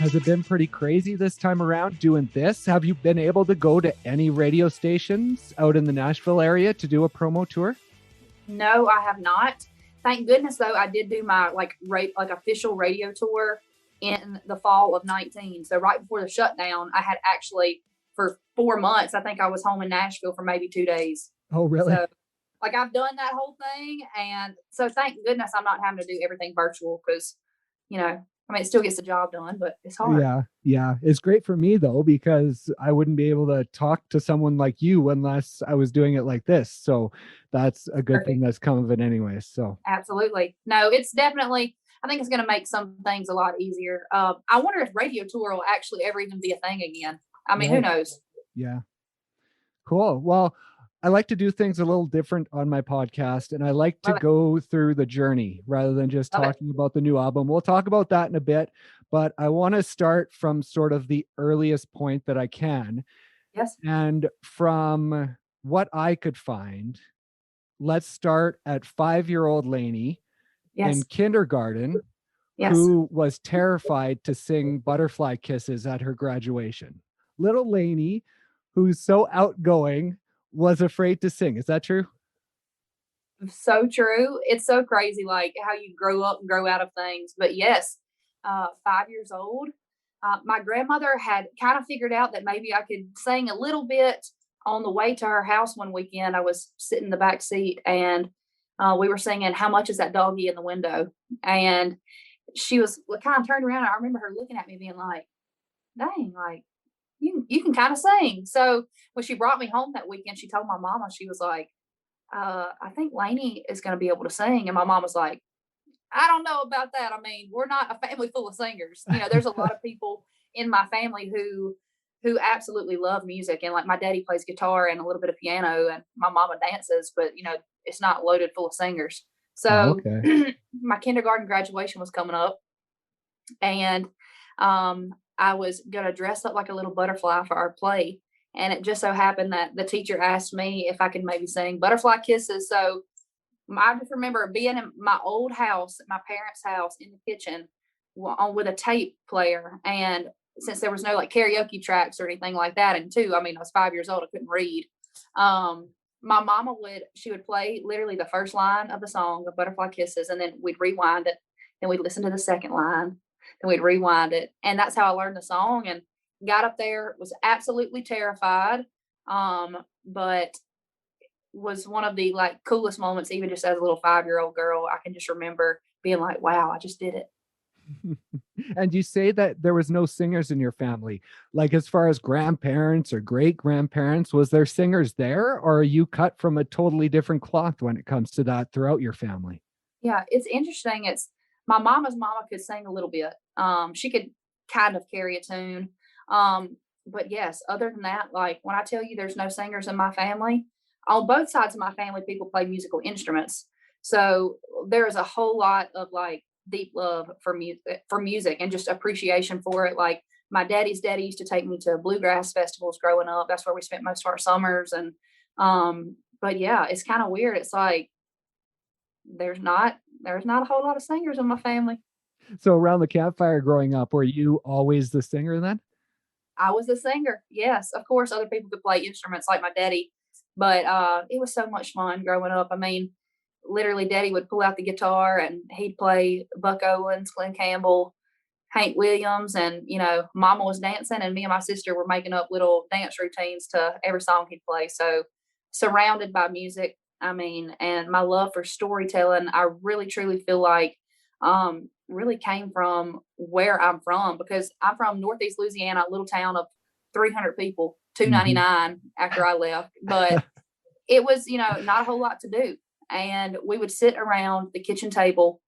Has it been pretty crazy this time around doing this? Have you been able to go to any radio stations out in the Nashville area to do a promo tour? No, I have not. Thank goodness, though, I did do my official radio tour in the fall of 19. So right before the shutdown, I had actually for 4 months. I think I was home in Nashville for maybe 2 days. Oh, really? So, I've done that whole thing, and so thank goodness I'm not having to do everything virtual because, it still gets the job done, but it's hard. Yeah. It's great for me though, because I wouldn't be able to talk to someone like you unless I was doing it like this. So that's a good thing that's come of it anyway. So absolutely. No, it's definitely, I think it's going to make some things a lot easier. I wonder if radio tour will actually ever even be a thing again. I mean, who knows? Yeah. Cool. Well, I like to do things a little different on my podcast, and I like to go through the journey rather than just talking about the new album. We'll talk about that in a bit, but I want to start from sort of the earliest point that I can. Yes. And from what I could find, let's start at 5-year-old Lainey in kindergarten, who was terrified to sing Butterfly Kisses at her graduation. Little Lainey, who's so outgoing, was afraid to sing. Is that true? So true. It's so crazy, like how you grow up and grow out of things. But yes, 5 years old, my grandmother had kind of figured out that maybe I could sing a little bit. On the way to her house one weekend, I was sitting in the back seat and we were singing "How Much Is That Doggy in the Window?" And she was kind of turned around. I remember her looking at me being like, dang, like, you can kind of sing. So when she brought me home that weekend, she told my mama, she was like, I think Lainey is going to be able to sing. And my mom was like, I don't know about that. I mean, we're not a family full of singers. There's a lot of people in my family who absolutely love music. And like my daddy plays guitar and a little bit of piano and my mama dances, but it's not loaded full of singers. So my kindergarten graduation was coming up and, I was going to dress up like a little butterfly for our play. And it just so happened that the teacher asked me if I could maybe sing Butterfly Kisses. So I just remember being in my old house, my parents' house in the kitchen with a tape player. And since there was no like karaoke tracks or anything like that, and I was 5 years old, I couldn't read. My mama she would play literally the first line of the song of Butterfly Kisses, and then we'd rewind it. Then we'd listen to the second line. Then we'd rewind it. And that's how I learned the song and got up there, was absolutely terrified. But was one of the like coolest moments, even just as a little 5-year-old girl. I can just remember being like, wow, I just did it. And you say that there was no singers in your family, like as far as grandparents or great grandparents, was there singers there, or are you cut from a totally different cloth when it comes to that throughout your family? Yeah, it's interesting. It's my mama's mama could sing a little bit. She could kind of carry a tune. But yes, other than that, like when I tell you there's no singers in my family, on both sides of my family, people play musical instruments. So there is a whole lot of like deep love for music and just appreciation for it. Like my daddy's daddy used to take me to bluegrass festivals growing up. That's where we spent most of our summers. And but yeah, it's kind of weird. It's like there's not a whole lot of singers in my family. So around the campfire growing up, were you always the singer then? I was a singer. Yes, of course, other people could play instruments like my daddy, but it was so much fun growing up. I mean, literally, Daddy would pull out the guitar and he'd play Buck Owens, Glenn Campbell, Hank Williams, and Mama was dancing, and me and my sister were making up little dance routines to every song he'd play. So surrounded by music. I mean, and my love for storytelling, I really truly feel like really came from where I'm from, because I'm from Northeast Louisiana, a little town of 300 people, 299 after I left. But it was, not a whole lot to do. And we would sit around the kitchen table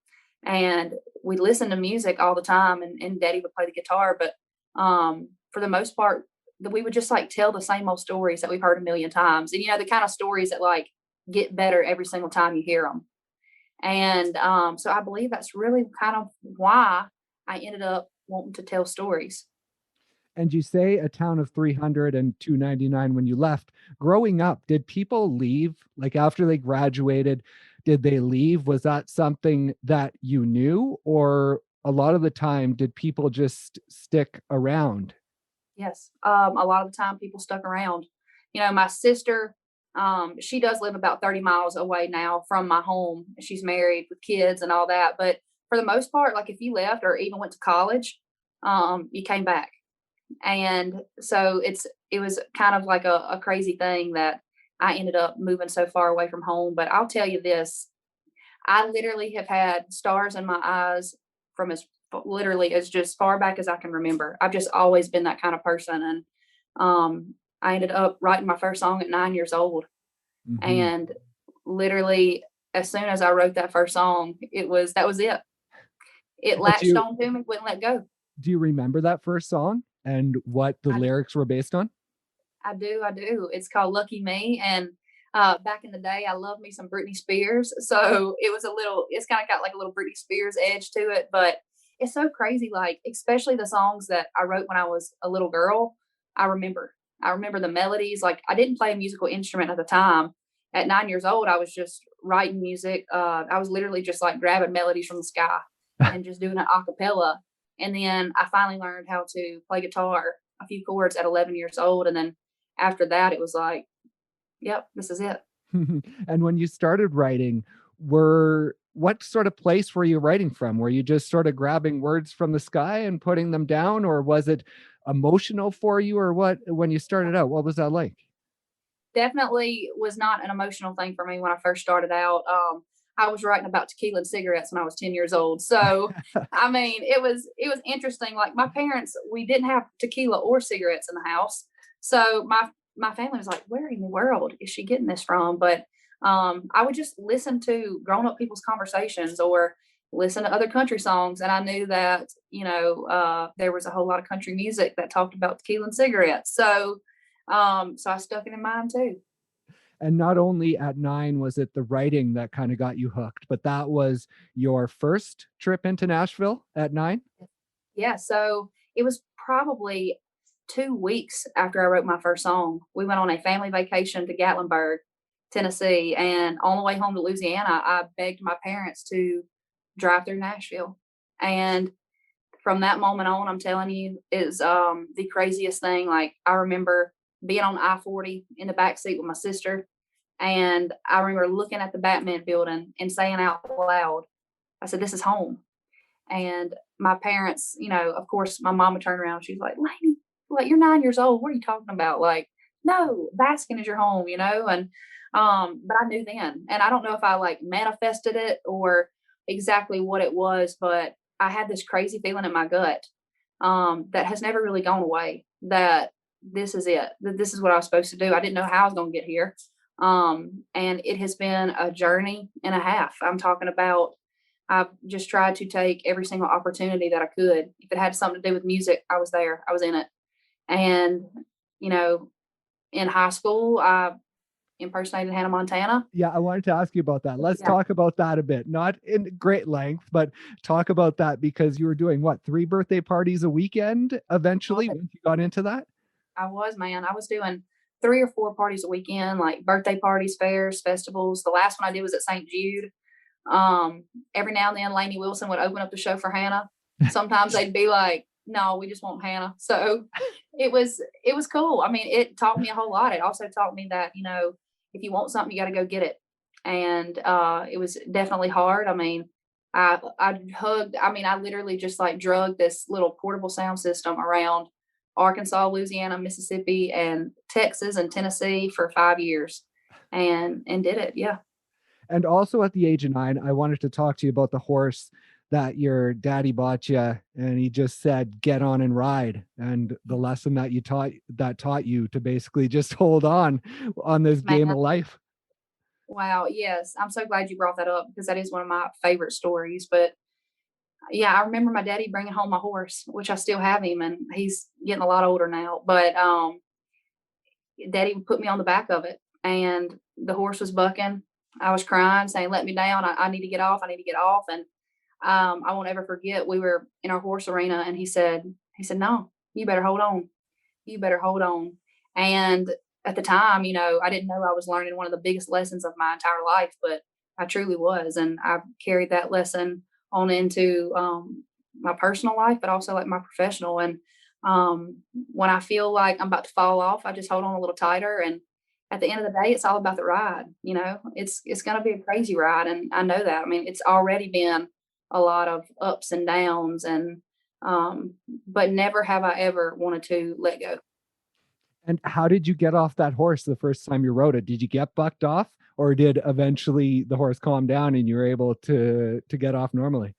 and we'd listen to music all the time. And Daddy would play the guitar. But for the most part, we would just like tell the same old stories that we've heard a million times. And, the kind of stories that like get better every single time you hear them. And so I believe that's really kind of why I ended up wanting to tell stories. And you say a town of 300 and 299 when you left. Growing up, did people leave? Like after they graduated, did they leave? Was that something that you knew, or a lot of the time, did people just stick around? Yes. A lot of the time people stuck around. You know, my sister, she does live about 30 miles away now from my home. She's married with kids and all that. But for the most part, like if you left or even went to college, you came back. And so it was kind of like a crazy thing that I ended up moving so far away from home. But I'll tell you this, I literally have had stars in my eyes from literally as just far back as I can remember. I've just always been that kind of person. And I ended up writing my first song at 9 years old. Mhm. And literally, as soon as I wrote that first song, that was it. It But latched on to me, wouldn't let go. do you remember that first song and what the I lyrics were based on? I do. It's called Lucky Me, and, back in the day, I love me some Britney Spears, so it's kinda got, like, a little Britney Spears edge to it, but it's so crazy, like, especially the songs that I wrote when I was a little girl, I remember. I remember the melodies, like, I didn't play a musical instrument at the time. At 9 years old, I was just writing music, I was literally just, like, grabbing melodies from the sky and just doing it a cappella, and then I finally learned how to play guitar, a few chords at 11 years old, and then after that, it was like, "Yep, this is it." And when you started writing, were what sort of place were you writing from? Were you just sort of grabbing words from the sky and putting them down, or was it emotional for you, or what when you started out? What was that like? Definitely was not an emotional thing for me when I first started out. I was writing about tequila and cigarettes when I was 10 years old. So, I mean, it was interesting. Like my parents, we didn't have tequila or cigarettes in the house. So my family was like, "Where in the world is she getting this from?" But I would just listen to grown up people's conversations or listen to other country songs, and I knew that there was a whole lot of country music that talked about tequila and cigarettes. So I stuck it in mind too. And not only at 9 was it the writing that kinda got you hooked, but that was your first trip into Nashville at 9? Yeah, so it was probably 2 weeks after I wrote my first song. We went on a family vacation to Gatlinburg, Tennessee, and on the way home to Louisiana, I begged my parents to drive through Nashville. And from that moment on, I'm telling you, is the craziest thing. Like I remember being on I-40 in the back seat with my sister, and I remember looking at the Batman building and saying out loud, I said, "This is home." And my parents, of course, my mama turned around. She's like, "Lainey, like you're 9 years old. What are you talking about?" Like, no, Baskin is your home. And but I knew then, and I don't know if I like manifested it or exactly what it was, but I had this crazy feeling in my gut that has never really gone away. That this is it. That this is what I was supposed to do. I didn't know how I was going to get here, and it has been a journey and a half. I'm talking about I've just tried to take every single opportunity that I could. If it had something to do with music, I was there. I was in it. And, you know, in high school, I impersonated Hannah Montana. Yeah, I wanted to ask you about that. Let's Yeah, talk about that a bit. Not in great length, but talk about that because you were doing what, 3 birthday parties a weekend eventually I once you got into that? was, man. I was doing 3 or 4 parties a weekend, like birthday parties, fairs, festivals. The last one I did was at St. Jude. Every now and then, Lainey Wilson would open up the show for Hannah. Sometimes they'd be like, "No, we just want Hannah." So it was cool. I mean, it taught me a whole lot. It also taught me that if you want something, you got to go get it. And it was definitely hard. I mean, I hugged. I mean, I literally just like drug this little portable sound system around Arkansas, Louisiana, Mississippi, and Texas and Tennessee for 5 years, and did it. Yeah. And also at the age of 9, I wanted to talk to you about the horse that your daddy bought you, and he just said, "Get on and ride," and the lesson that taught you to basically just hold on this Man, game of life. wow, yes. I'm so glad you brought that up because that is one of my favorite stories. But yeah, I remember my daddy bringing home my horse, which I still have him, and he's getting a lot older now. But daddy would put me on the back of it, and the horse was bucking. I was crying, saying, "Let me down. I need to get off. I need to get off." And I won't ever forget. We were in our horse arena, and he said, "No, you better hold on. You better hold on." And at the time, I didn't know I was learning one of the biggest lessons of my entire life, but I truly was. And I've carried that lesson on into my personal life, but also like my professional. And when I feel like I'm about to fall off, I just hold on a little tighter. And at the end of the day, it's all about the ride. It's going to be a crazy ride, and I know that. I mean, it's already been a lot of ups and downs, and but never have I ever wanted to let go. And how did you get off that horse the first time you rode it? Did you get bucked off, or did eventually the horse calm down and you were able to get off normally?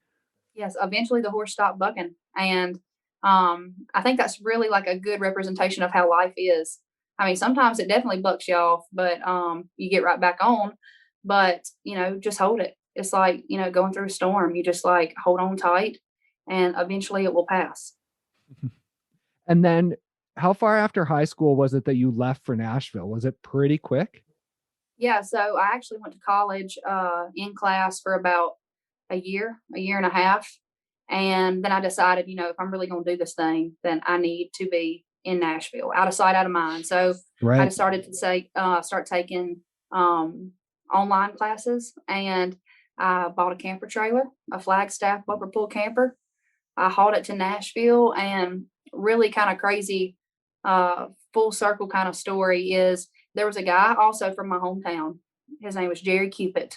Yes, eventually the horse stopped bucking, and I think that's really like a good representation of how life is. I mean, sometimes it definitely bucks you off, but you get right back on. But just hold it. It's like going through a storm. You just like hold on tight, and eventually it will pass. And then how far after high school was it that you left for Nashville? Was it pretty quick? Yeah, so I actually went to college in class for about a year and a half. And then I decided, if I'm really going to do this thing, then I need to be in Nashville, out of sight, out of mind. So I Right. just started to start taking online classes, and I bought a camper trailer, a Flagstaff bumper pull camper. I hauled it to Nashville, and really kind of crazy, full circle kind of story is there was a guy also from my hometown. His name was Jerry Cupid,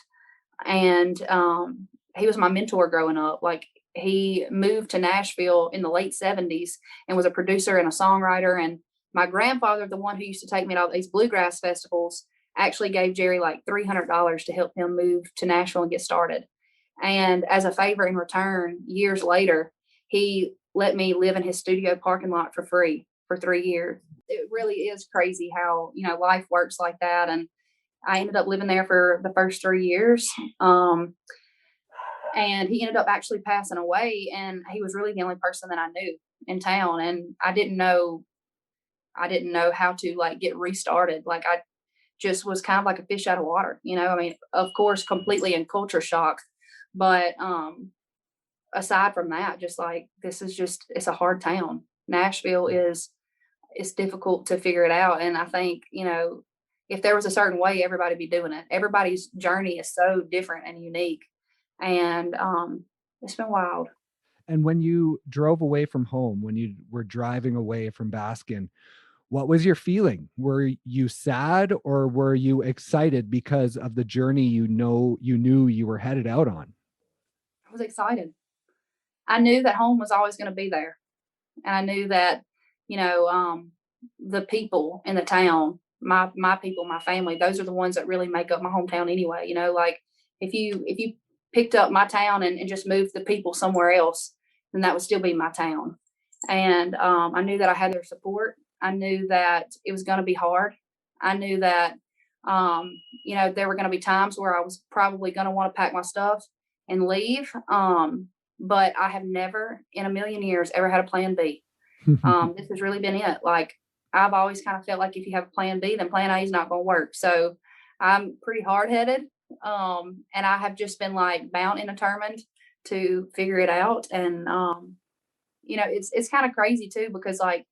and he was my mentor growing up. Like, he moved to Nashville in the late 70s and was a producer and a songwriter. And my grandfather, the one who used to take me to all these bluegrass festivals, actually gave Jerry like $300 to help him move to Nashville and get started. And as a favor in return, years later, he let me live in his studio parking lot for free for 3 years. It really is crazy how, life works like that. And I ended up living there for the first 3 years. And he ended up actually passing away. And he was really the only person that I knew in town. And I didn't know how to like get restarted. Like, I just was kind of like a fish out of water. I mean, of course, completely in culture shock. But aside from that, just like, it's a hard town. Nashville is it's difficult to figure it out. And I think, if there was a certain way, everybody'd be doing it. Everybody's journey is so different and unique. And it's been wild. And when you drove away from home, when you were driving away from Baskin, what was your feeling? Were you sad or were you excited because of the journey you knew you were headed out on? I was excited. I knew that home was always going to be there. And I knew that, you know, um, the people in the town, my people, my family, those are the ones that really make up my hometown anyway. Like, if you picked up my town and just moved the people somewhere else, then that would still be my town. And I knew that I had their support. I knew that it was going to be hard. I knew that there were going to be times where I was probably going to want to pack my stuff and leave. But I have never in a million years ever had a plan B. This has really been it. Like, I've always kind of felt like if you have a plan B, then plan A is not going to work. So I'm pretty hard headed. And I have just been like bound and determined to figure it out. And, it's kind of crazy too, because like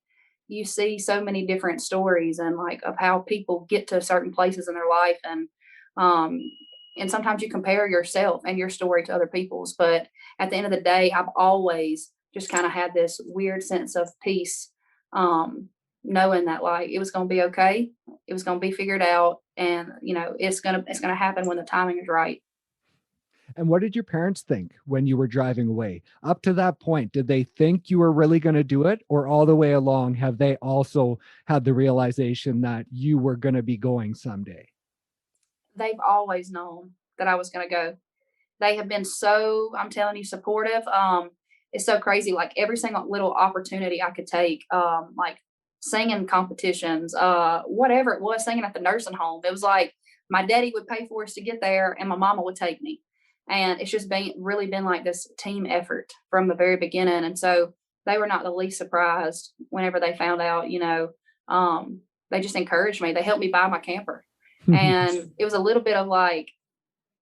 you see so many different stories and like of how people get to certain places in their life. Um, and sometimes you compare yourself and your story to other people's, but at the end of the day, I've always just kind of had this weird sense of peace, knowing that like it was going to be okay, it was going to be figured out, and it's gonna happen when the timing is right. And what did your parents think when you were driving away? Up to that point, did they think you were really going to do it? Or all the way along, have they also had the realization that you were going to be going someday? They've always known that I was going to go. They have been so, I'm telling you, supportive. It's so crazy. Like, every single little opportunity I could take, like singing competitions, whatever it was, singing at the nursing home. It was like my daddy would pay for us to get there, and my mama would take me. And it's just been really been like this team effort from the very beginning. And so they were not the least surprised whenever they found out. They just encouraged me. They helped me buy my camper, and it was a little bit of like,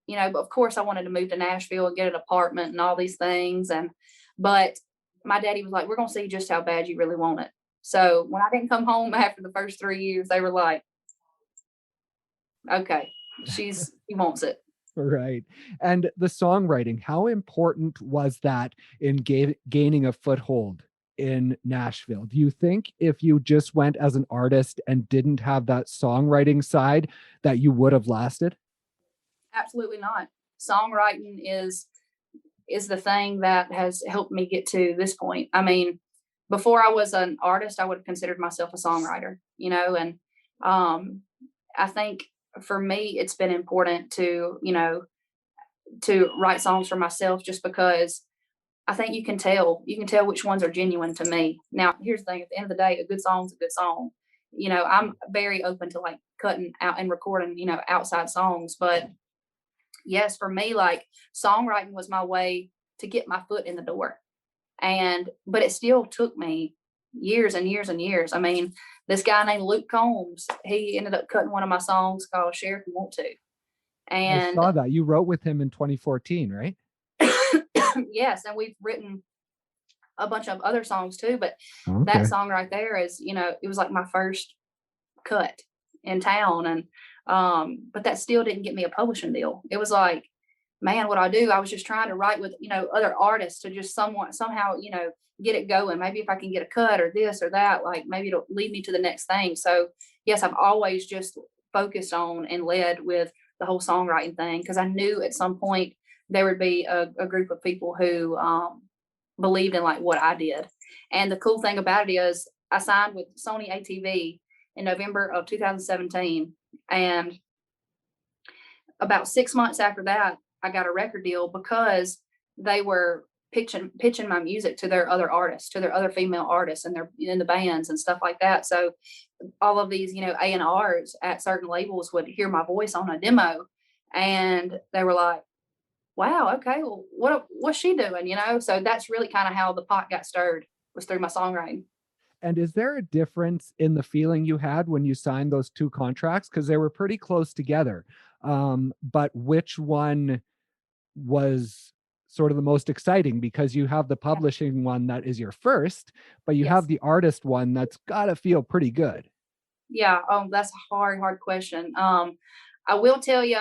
but of course I wanted to move to Nashville and get an apartment and all these things. But my daddy was like, we're going to see just how bad you really want it. So when I didn't come home after the first 3 years, they were like, okay, she wants it. Right. And the songwriting, how important was that in gaining a foothold in Nashville? Do you think if you just went as an artist and didn't have that songwriting side, that you would have lasted? Absolutely not. Songwriting is the thing that has helped me get to this point. I mean, before I was an artist, I would have considered myself a songwriter, and um, I think for me, it's been important to, to write songs for myself just because I think you can tell which ones are genuine to me. Now, here's the thing, at the end of the day, a good song's a good song. I'm very open to like cutting out and recording, outside songs, but yes, for me, like songwriting was my way to get my foot in the door. But it still took me years and years and years. I mean, this guy named Luke Combs, he ended up cutting one of my songs called Share If You Want To. I And saw that. You wrote with him in 2014, right? yes, and we've written a bunch of other songs too, but that Okay. song right there is, it was like my first cut in town. And but that still didn't get me a publishing deal. It was like, man, what I do, I was just trying to write with, other artists to just somewhat somehow, get it going. Maybe if I can get a cut or this or that, like maybe it'll lead me to the next thing. So yes, I've always just focused on and led with the whole songwriting thing because I knew at some point there would be a group of people who believed in like what I did. And the cool thing about it is I signed with Sony ATV in November of 2017. And about 6 months after that, I got a record deal because they were pitching my music to their other artists, to their other female artists, and they're in the bands and stuff like that. So all of these, A&Rs at certain labels would hear my voice on a demo, and they were like, "Wow, okay, well, what's she doing?" So that's really kind of how the pot got stirred, was through my songwriting. And is there a difference in the feeling you had when you signed those two contracts? Because they were pretty close together. But which one was sort of the most exciting? Because you have the Yeah. publishing one that is your first, but you have Yes. the artist one that's got to feel pretty good. Yeah. That's a hard question. I will tell you,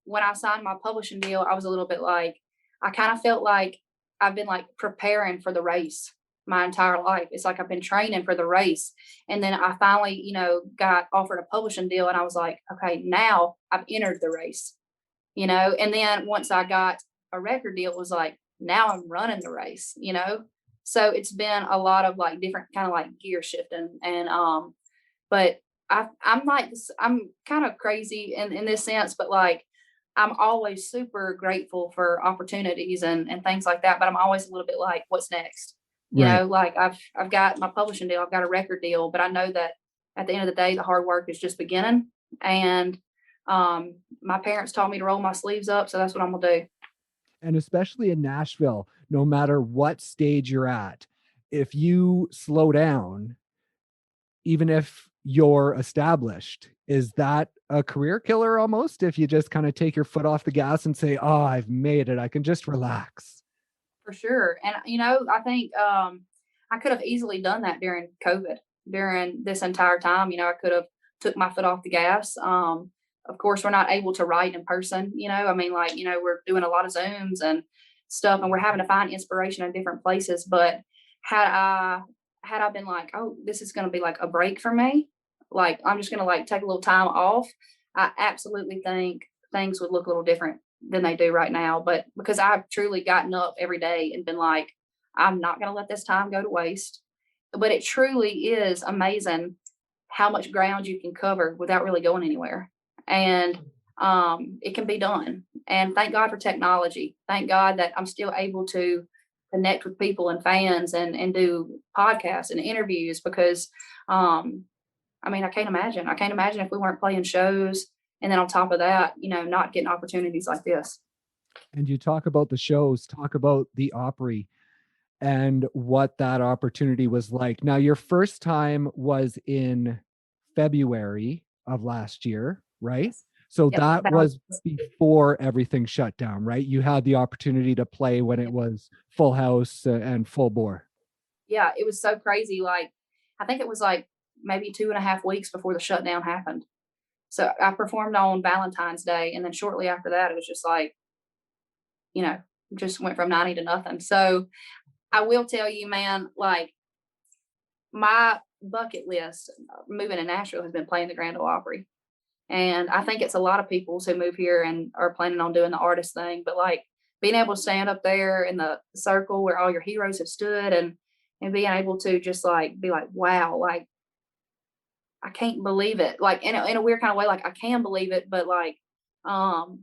when I signed my publishing deal, I was a little bit like, I kind of felt like I've been like preparing for the race my entire life. It's like I've been training for the race. And then I finally, got offered a publishing deal and I was like, okay, now I've entered the race, and then once I got a record deal, it was like, now I'm running the race. So it's been a lot of like different kind of like gear shifting. But I'm like I'm kind of crazy in this sense, but like I'm always super grateful for opportunities and things like that. But I'm always a little bit like, what's next? Right. Like I've got my publishing deal, I've got a record deal, but I know that at the end of the day, the hard work is just beginning. And my parents taught me to roll my sleeves up, so that's what I'm gonna do. And especially in Nashville, no matter what stage you're at, if you slow down, even if you're established, is that a career killer almost? If you just kind of take your foot off the gas and say, "Oh, I've made it. I can just relax." For sure. And I think I could have easily done that during COVID. During this entire time, I could have took my foot off the gas. Of course, we're not able to write in person. I mean, like, we're doing a lot of Zooms and stuff, and we're having to find inspiration in different places. But had I had I been like, oh, this is going to be like a break for me, like I'm just going to like take a little time off, I absolutely think things would look a little different than they do right now. But because I've truly gotten up every day and been like, I'm not going to let this time go to waste. But it truly is amazing how much ground you can cover without really going anywhere. And it can be done. And thank God for technology. Thank God that I'm still able to connect with people and fans and do podcasts and interviews because I mean, I can't imagine. I can't imagine if we weren't playing shows and then on top of that, not getting opportunities like this. And you talk about the shows, talk about the Opry and what that opportunity was like. Now, your first time was in February of last year, right? Yes. So Yep. that That was was, before everything shut down, right? You had the opportunity to play when it yep. was full house and full bore. Yeah, it was so crazy. Like, I think it was like maybe 2.5 weeks before the shutdown happened. So I performed on Valentine's Day, and then shortly after that, it was just like, you know, just went from 90 to nothing. So I will tell you, man, like my bucket list moving to Nashville has been playing the Grand Ole Opry. And I think it's a lot of people who move here and are planning on doing the artist thing, but like being able to stand up there in the circle where all your heroes have stood and being able to just like be like, wow, like I can't believe it. Like in a weird kind of way, like I can believe it, but like um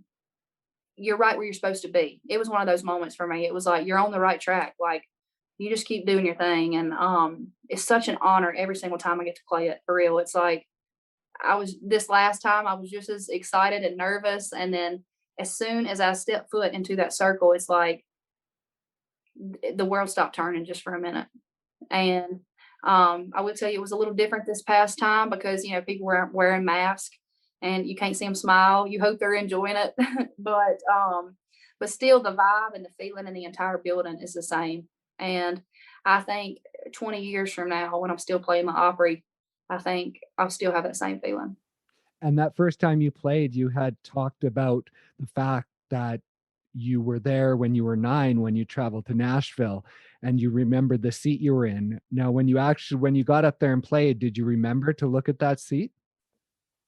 you're right where you're supposed to be. It was one of those moments for me. It was like you're on the right track. Like you just keep doing your thing. And it's such an honor every single time I get to play it for real. It's like I was this last time I was just as excited and nervous. And then as soon as I step foot into that circle, it's like the world stopped turning just for a minute. And I would tell you it was a little different this past time because people were wearing masks and you can't see them smile. You hope they're enjoying it, but still the vibe and the feeling in the entire building is the same. And I think 20 years from now, when I'm still playing the Opry, I think I'll still have that same feeling. And that first time you played, you had talked about the fact that you were there when you were 9 when you traveled to Nashville and you remembered the seat you were in. Now, when you got up there and played, did you remember to look at that seat?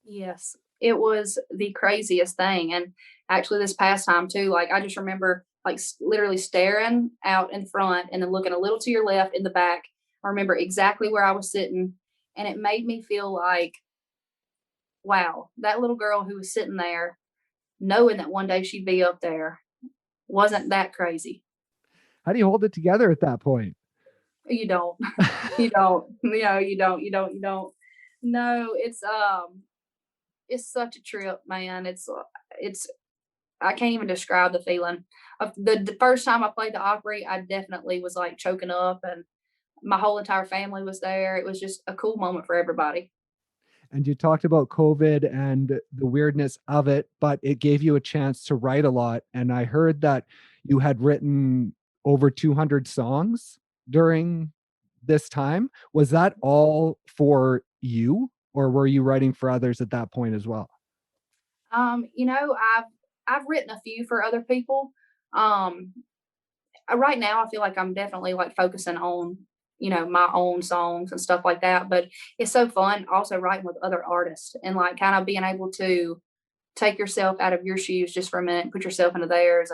Yes, it was the craziest thing. And actually, this past time too, like I just remember like literally staring out in front and then looking a little to your left in the back. I remember exactly where I was sitting, and it made me feel like, wow, that little girl who was sitting there, knowing that one day she'd be up there, wasn't that crazy. How do you hold it together at that point? You don't, you don't, you don't. No, it's such a trip, man. It's I can't even describe the feeling. Of the first time I played the Opry, I definitely was like choking up, and my whole entire family was there. It was just a cool moment for everybody. And you talked about COVID and the weirdness of it, but it gave you a chance to write a lot. And I heard that you had written over 200 songs during this time. Was that all for you, or were you writing for others at that point as well? I've written a few for other people. Um, right now, I feel like I'm definitely like focusing on my own songs and stuff like that. But it's so fun also writing with other artists and like kind of being able to take yourself out of your shoes just for a minute, put yourself into theirs,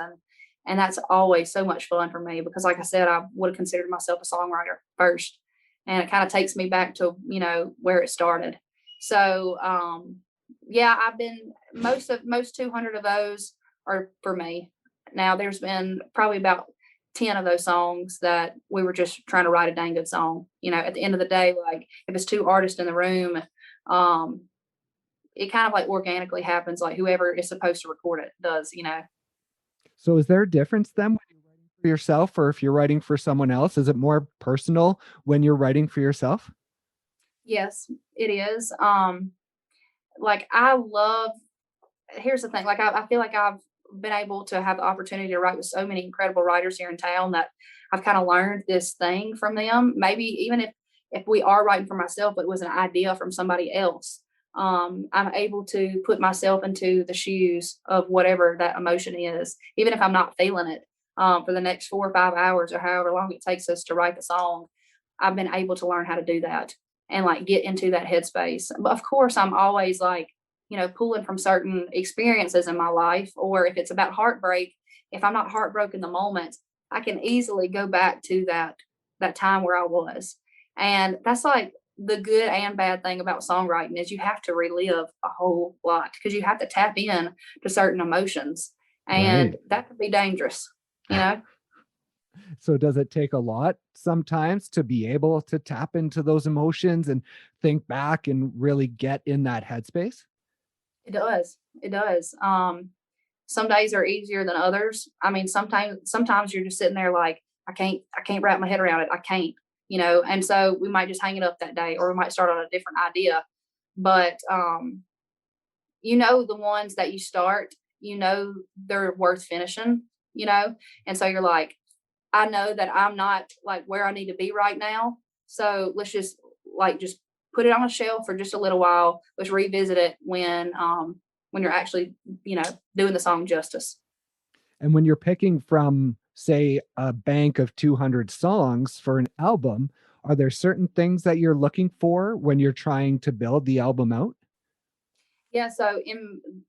and that's always so much fun for me because, like I said, I would have considered myself a songwriter first, and it kind of takes me back to where it started. So yeah, I've been most 200 of those are for me. Now there's been probably about 10 of those songs that we were just trying to write a dang good song. At the end of the day, like if it's two artists in the room, um, it kind of like organically happens, like whoever is supposed to record it does. So is there a difference then when you're writing for yourself or if you're writing for someone else? Is it more personal when you're writing for yourself? Yes, it is. Like I love here's the thing, like I feel like I've been able to have the opportunity to write with so many incredible writers here in town that I've kind of learned this thing from them. Maybe even if we are writing for myself, but it was an idea from somebody else. I'm able to put myself into the shoes of whatever that emotion is, even if I'm not feeling it, for the next 4 or 5 hours or however long it takes us to write the song. I've been able to learn how to do that and like get into that headspace. But of course, I'm always like, pulling from certain experiences in my life, or if it's about heartbreak, if I'm not heartbroken in the moment, I can easily go back to that time where I was. And that's like the good and bad thing about songwriting is you have to relive a whole lot because you have to tap in to certain emotions. And Right. that could be dangerous, you know? So does it take a lot sometimes to be able to tap into those emotions and think back and really get in that headspace? It does. It does. Some days are easier than others. I mean, sometimes you're just sitting there like, I can't wrap my head around it. I can't. And so we might just hang it up that day or we might start on a different idea. But the ones that you start, they're worth finishing. And so you're like, I know that I'm not like where I need to be right now. So let's just put it on a shelf for just a little while. Let's revisit it when you're actually, doing the song justice. And when you're picking from, say, a bank of 200 songs for an album, are there certain things that you're looking for when you're trying to build the album out? Yeah, so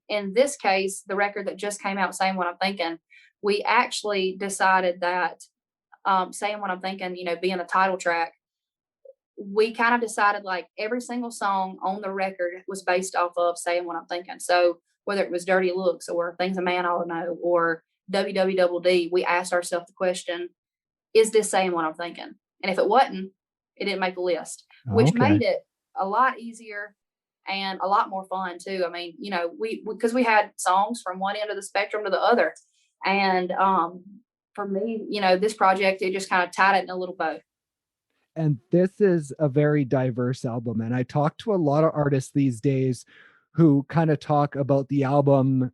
in this case, the record that just came out, Sayin What I'm Thinkin, we actually decided that Sayin What I'm Thinkin, being the title track, we kind of decided like every single song on the record was based off of Sayin What I'm Thinkin. So whether it was Dirty Looks or Things a Man Ought to Know or WWDD, we asked ourselves the question, is this saying what I'm thinking? And if it wasn't, it didn't make the list, which Okay. made it a lot easier and a lot more fun too. I mean, because we had songs from one end of the spectrum to the other. And for me, this project, it just kind of tied it in a little bow. And this is a very diverse album. And I talk to a lot of artists these days who kind of talk about the album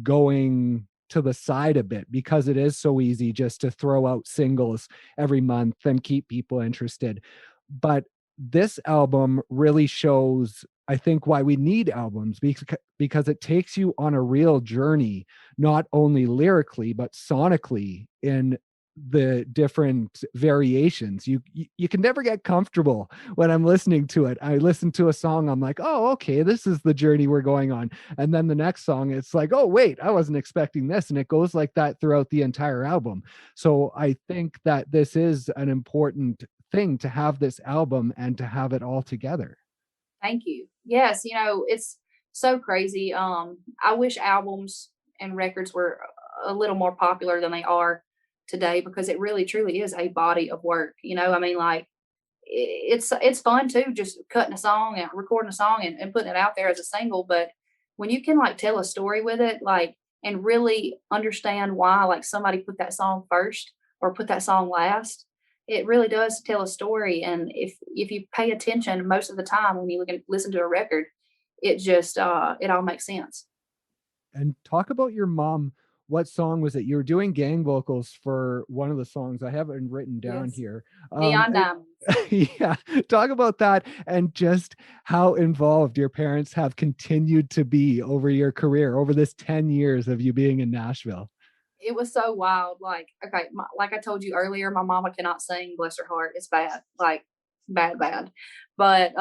going to the side a bit because it is so easy just to throw out singles every month and keep people interested. But this album really shows, I think, why we need albums, because it takes you on a real journey, not only lyrically, but sonically in the different variations. You can never get comfortable when I'm listening to it. I listen to a song, I'm like, oh, okay, this is the journey we're going on. And then the next song, it's like, oh, wait, I wasn't expecting this. And it goes like that throughout the entire album. So I think that this is an important thing to have this album and to have it all together. Thank you. Yes, it's so crazy. I wish albums and records were a little more popular than they are today because it really truly is a body of work. I mean, like it's fun too, just cutting a song and recording a song and putting it out there as a single. But when you can like tell a story with it, like and really understand why like somebody put that song first or put that song last, it really does tell a story. And if you pay attention most of the time when you look and listen to a record, it just it all makes sense. And talk about your mom. What song was it? You were doing gang vocals for one of the songs. I have it written down Yes. here. Neon Diamonds. Yeah, talk about that and just how involved your parents have continued to be over your career, over this 10 years of you being in Nashville. It was so wild. Like, okay, like I told you earlier, my mama cannot sing. Bless her heart. It's bad, like bad, bad. But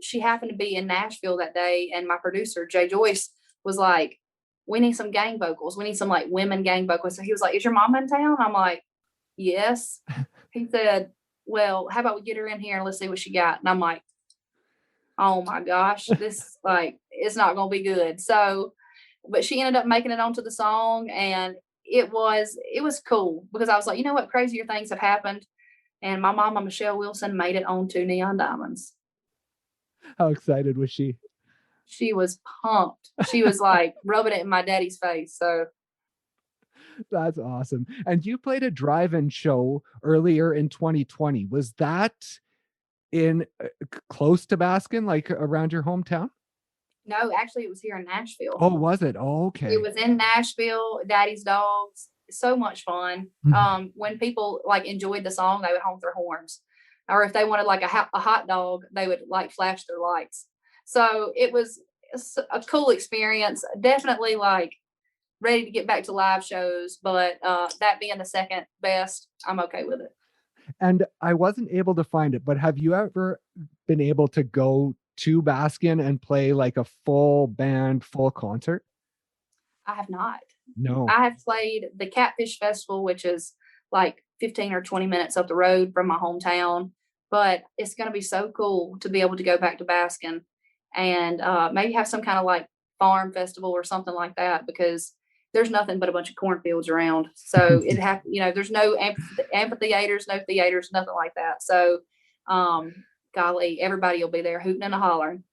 she happened to be in Nashville that day, and my producer Jay Joyce was like, "We need some gang vocals. We need some like women gang vocals." So he was like, "Is your mama in town?" I'm like, "Yes." He said, "Well, how about we get her in here and let's see what she got?" And I'm like, "Oh my gosh, this like it's not gonna be good." So, but she ended up making it onto the song, and it was cool because I was like, you know what, crazier things have happened, and my mama Michelle Wilson made it onto Neon Diamonds. How excited was she? She was pumped. She was like rubbing it in my daddy's face. So That's awesome. And you played a drive-in show earlier in 2020. Was that in close to Baskin, like around your hometown? no, actually, it was here in Nashville. Oh, was it? Oh, It okay. was in Nashville. Daddy's Dogs. So much fun. Mhm. When people like enjoyed the song, they would honk their horns, or if they wanted like a hot dog, they would like flash their lights. So it was a cool experience. Definitely like ready to get back to live shows, but that being the second best, I'm okay with it. And I wasn't able to find it, but have you ever been able to go to Baskin and play like a full band, full concert? I have not. No. I have played the Catfish Festival, which is like 15 or 20 minutes up the road from my hometown. But it's going to be so cool to be able to go back to Baskin and maybe have some kind of like farm festival or something like that because there's nothing but a bunch of cornfields around. So there's no amphitheaters, no theaters, nothing like that. So, golly, everybody will be there hooting and a hollering.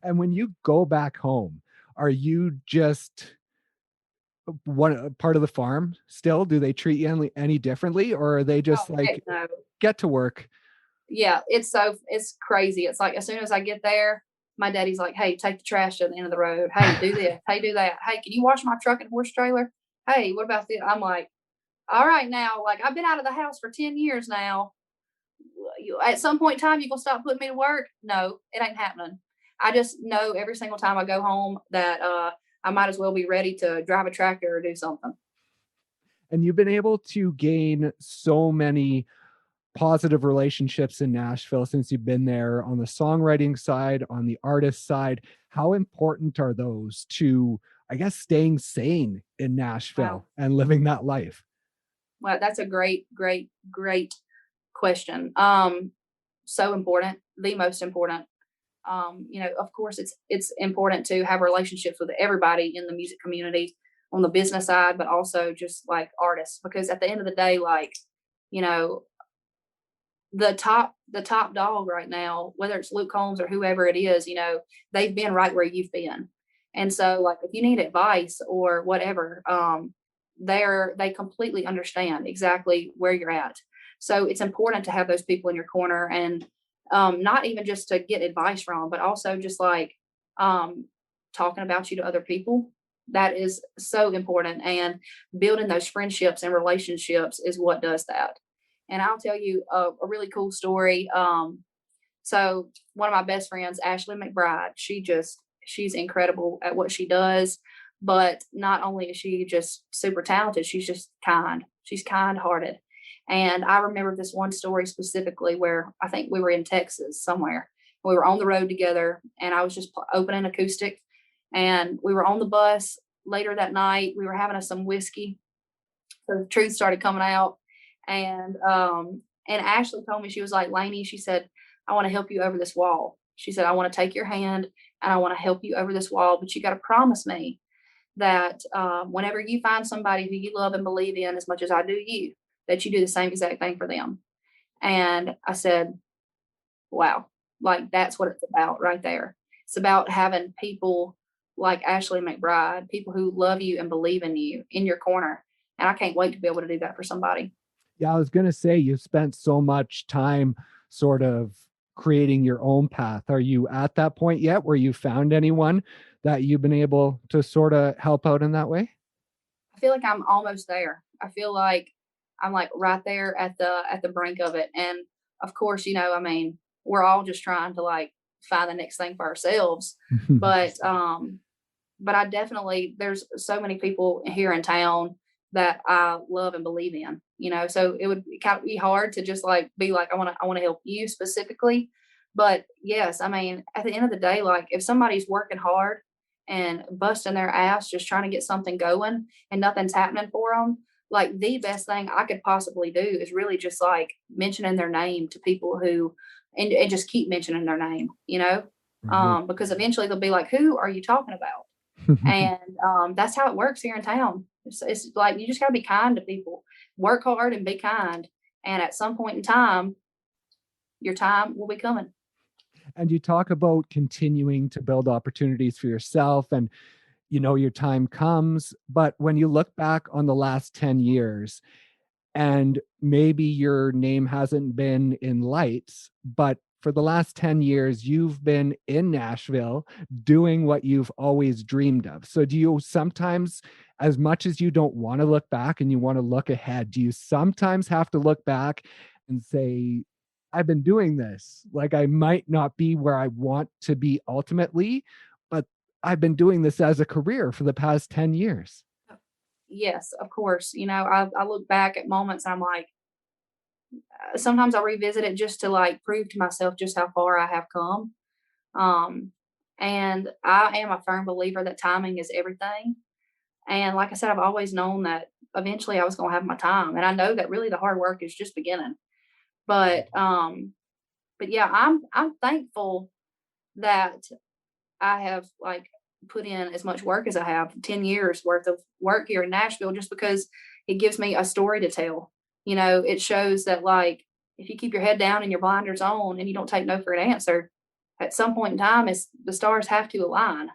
And when you go back home, are you just one part of the farm still? Do they treat you any differently, or are they Oh, just heck like no. get to work? Yeah, it's crazy. It's like as soon as I get there, my daddy's like, "Hey, take the trash to the end of the road. Hey, do this. Hey, do that. Hey, can you wash my truck and horse trailer? Hey, what about this?" I'm like, "All right now, like I've been out of the house for 10 years now. at some point in time, you gonna stop putting me to work? No, it ain't happening. I just know every single time I go home that I might as well be ready to drive a tractor or do something. And you've been able to gain so many positive relationships in Nashville since you've been there on the songwriting side, on the artist side. How important are those to, I guess, staying sane in Nashville Wow. and living that life? Well, that's a great, great, great question. So important, the most important. Of course, it's important to have relationships with everybody in the music community on the business side, but also just like artists, because at the end of the day, like, you know, the top dog right now, whether it's Luke Combs or whoever it is, they've been right where you've been. And so like if you need advice or whatever, they completely understand exactly where you're at. So it's important to have those people in your corner, and not even just to get advice from, but also just like talking about you to other people. That is so important. And building those friendships and relationships is what does that. And I'll tell you a really cool story. So one of my best friends, Ashley McBride, she's incredible at what she does. But not only is she just super talented, she's just kind. She's kind hearted. And I remember this one story specifically where I think we were in Texas somewhere. We were on the road together, and I was just opening acoustic, and we were on the bus later that night. We were having us some whiskey. So the truth started coming out. And Ashley told me, she was like, Lainey, she said, I want to help you over this wall. She said, I want to take your hand and I want to help you over this wall, but you got to promise me that whenever you find somebody who you love and believe in as much as I do you, that you do the same exact thing for them. And I said, wow, like that's what it's about right there. It's about having people like Ashley McBride, people who love you and believe in you in your corner. And I can't wait to be able to do that for somebody. Yeah, I was going to say, you've spent so much time sort of creating your own path. Are you at that point yet where you found anyone that you've been able to sort of help out in that way? I feel like I'm almost there. I feel like I'm like right there at the brink of it. And of course, I mean, we're all just trying to like find the next thing for ourselves. But I definitely, there's so many people here in town that I love and believe in, so it would kind of be hard to just like be like, I want to help you specifically. But yes, I mean, at the end of the day, like if somebody's working hard and busting their ass just trying to get something going and nothing's happening for them, like the best thing I could possibly do is really just like mentioning their name to people who, and just keep mentioning their name, Right. because eventually they'll be like, who are you talking about? And that's how it works here in town. It's like you just got to be kind to people, work hard and be kind. And at some point in time, your time will be coming. And you talk about continuing to build opportunities for yourself, and your time comes. But when you look back on the last 10 years, and maybe your name hasn't been in lights, but for the last 10 years, you've been in Nashville doing what you've always dreamed of. So, do you sometimes, as much as you don't want to look back and you want to look ahead, do you sometimes have to look back and say, I've been doing this? Like, I might not be where I want to be ultimately, but I've been doing this as a career for the past 10 years. Yes, of course. I look back at moments and I'm like, sometimes I revisit it just to like prove to myself just how far I have come. Um, and I am a firm believer that timing is everything. And like I said, I've always known that eventually I was going to have my time. And I know that really the hard work is just beginning. But yeah, I'm thankful that I have like put in as much work as I have, 10 years worth of work here in Nashville, just because it gives me a story to tell. It shows that like if you keep your head down and your blinders on and you don't take no for an answer, at some point in time it's the stars have to align.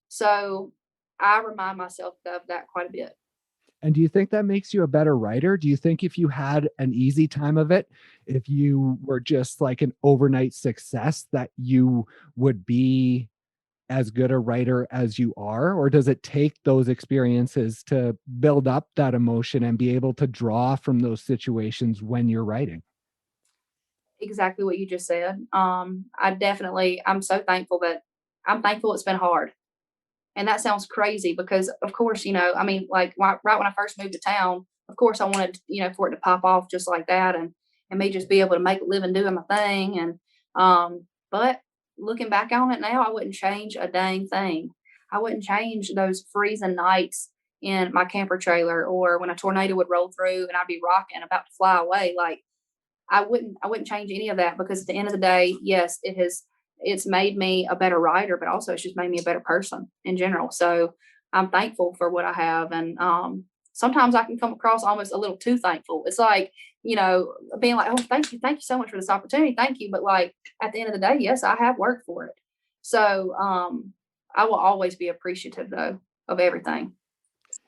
So I remind myself of that quite a bit. And do you think that makes you a better writer? Do you think if you had an easy time of it, if you were just like an overnight success, that you would be as good a writer as you are? Or does it take those experiences to build up that emotion and be able to draw from those situations when you're writing? exactly what you just said. I'm so thankful that I'm thankful it's been hard. And that sounds crazy because, of course, I mean, like right when I first moved to town, of course, I wanted, for it to pop off just like that, and me just be able to make a living doing my thing. But looking back on it now, I wouldn't change a dang thing. I wouldn't change those freezing nights in my camper trailer, or when a tornado would roll through and I'd be rocking, about to fly away. Like I wouldn't change any of that, because at the end of the day, yes, it's made me a better writer, but also it's just made me a better person in general. So I'm thankful for what I have. And sometimes I can come across almost a little too thankful. It's like, being like, oh, thank you so much for this opportunity. Thank you. But like at the end of the day, yes, I have worked for it. So I will always be appreciative though of everything.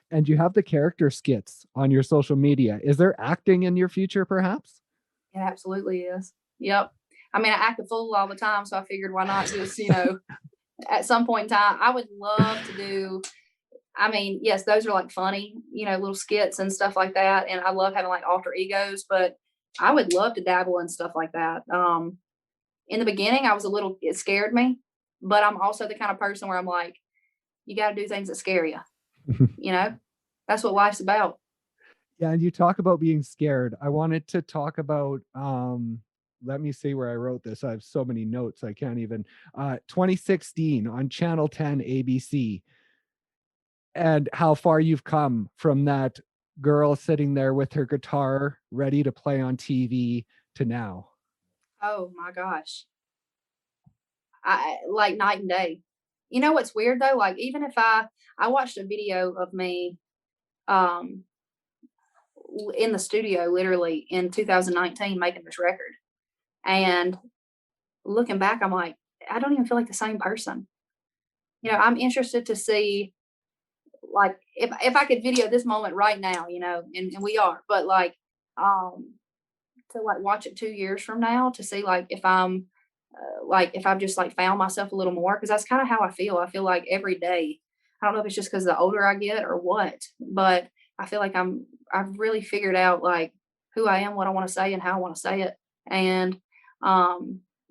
And you have the character skits on your social media. Is there acting in your future, perhaps? It absolutely is. Yep. I mean, I act a fool all the time, so I figured why not just, at some point in time, I would love to do. I mean, yes, those are like funny, little skits and stuff like that. And I love having like alter egos, but I would love to dabble in stuff like that. In the beginning, it scared me, but I'm also the kind of person where I'm like, you got to do things that scare you. That's what life's about. Yeah, and you talk about being scared. I wanted to talk about let me see where I wrote this. I have so many notes I can't even 2016 on Channel 10 ABC, and how far you've come from that girl sitting there with her guitar ready to play on TV to now. Oh my gosh. I like night and day. You know what's weird though? Like even if I watched a video of me um in the studio literally in 2019 making this record. And looking back, I'm like, I don't even feel like the same person. I'm interested to see, like, if I could video this moment right now, and we are, but like, to like watch it 2 years from now to see like if I've just like found myself a little more, because that's kind of how I feel. I feel like every day. I don't know if it's just because the older I get or what, but I feel like I've really figured out like who I am, what I want to say, and how I want to say it, and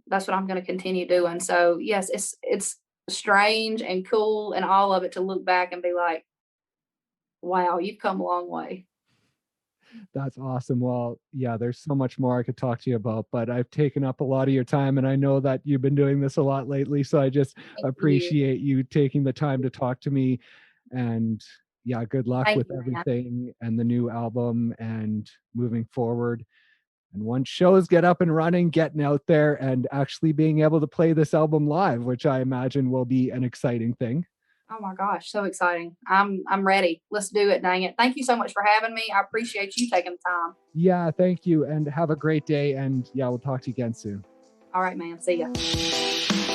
that's what I'm going to continue doing. So yes, it's strange and cool and all of it to look back and be like, wow, you've come a long way. That's awesome. Well, yeah, there's so much more I could talk to you about, but I've taken up a lot of your time, and I know that you've been doing this a lot lately. So I just Thank you. appreciate you taking the time to talk to me. And yeah, good luck Thank with you, man. everything and the new album and moving forward. And once shows get up and running, getting out there and actually being able to play this album live, which I imagine will be an exciting thing. Oh my gosh, so exciting. I'm ready. Let's do it, dang it. Thank you so much for having me. I appreciate you taking the time. Yeah, thank you. And have a great day. And yeah, we'll talk to you again soon. All right, man. See ya.